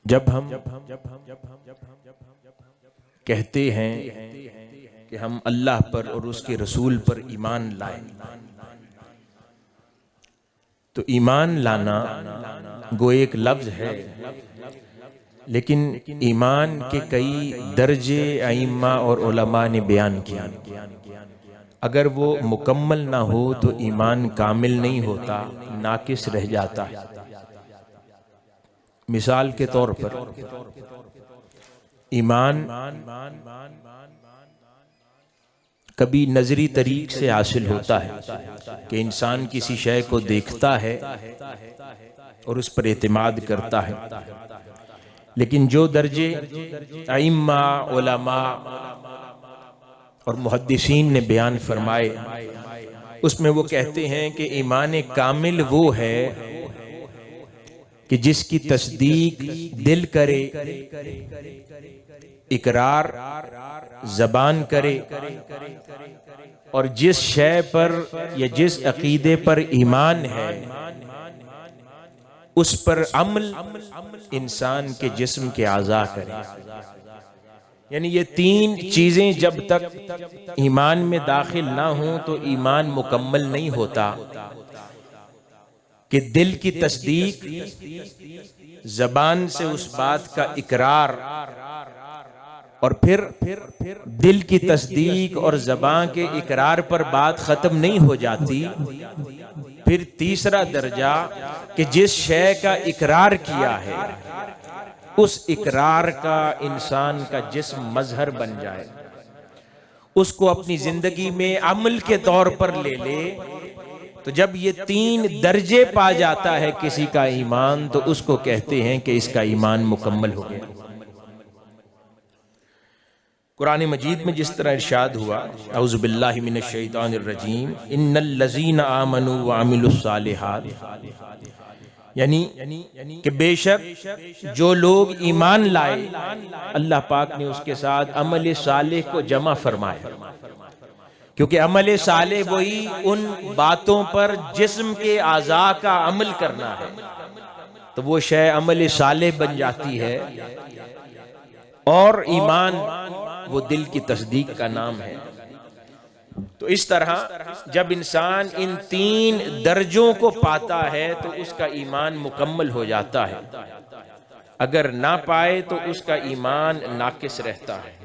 جب ہم کہتے ہیں کہ ہم اللہ پر اور اس کے رسول پر ایمان لائیں، تو ایمان لانا گو ایک لفظ ہے، لیکن ایمان کے کئی درجے ائمہ اور علماء نے بیان کیا۔ اگر وہ مکمل نہ ہو تو ایمان کامل نہیں ہوتا، ناقص رہ جاتا ہے۔ مثال کے طور پر ایمان کبھی نظری طریق سے حاصل ہوتا ہے کہ انسان کسی شے کو دیکھتا ہے اور اس پر اعتماد کرتا ہے، لیکن جو درجے ائمہ، علماء اور محدثین نے بیان فرمائے اس میں وہ کہتے ہیں کہ ایمان کامل وہ ہے کہ جس کی تصدیق دل کرے، اقرار زبان کرے، اور جس شے پر یا جس عقیدے پر ایمان ہے اس پر عمل انسان کے جسم کے اعضاء کرے۔ یعنی یہ تین چیزیں جب تک ایمان میں داخل نہ ہوں تو ایمان مکمل نہیں ہوتا، کہ دل کی تصدیق، زبان سے اس بات کا اقرار، اور پھر دل کی تصدیق اور زبان کے اقرار پر بات ختم نہیں ہو جاتی، پھر تیسرا درجہ کہ جس شے کا اقرار کیا ہے اس اقرار کا انسان کا جسم مظہر بن جائے، اس کو اپنی زندگی میں عمل کے طور پر لے لے۔ تو جب یہ تین درجے پا جاتا ہے کسی کا ایمان تو اس کو کہتے ہیں کہ اس کا ایمان مکمل ہو گیا۔ قرآن مجید میں جس طرح ارشاد ہوا، اعوذ باللہ من الشیطان الرجیم، ان الذین آمنوا وعملوا الصالحات، یعنی کہ بے شک جو لوگ ایمان لائے، اللہ پاک نے اس کے ساتھ عمل صالح کو جمع فرمایا، کیونکہ عمل صالح وہی ان باتوں پر جسم کے اعضاء کا عمل کرنا ہے، تو وہ شے عمل صالح بن جاتی ہے، اور ایمان وہ دل کی تصدیق کا نام ہے۔ تو اس طرح جب انسان ان تین درجوں کو پاتا ہے تو اس کا ایمان مکمل ہو جاتا ہے، اگر نہ پائے تو اس کا ایمان ناقص رہتا ہے۔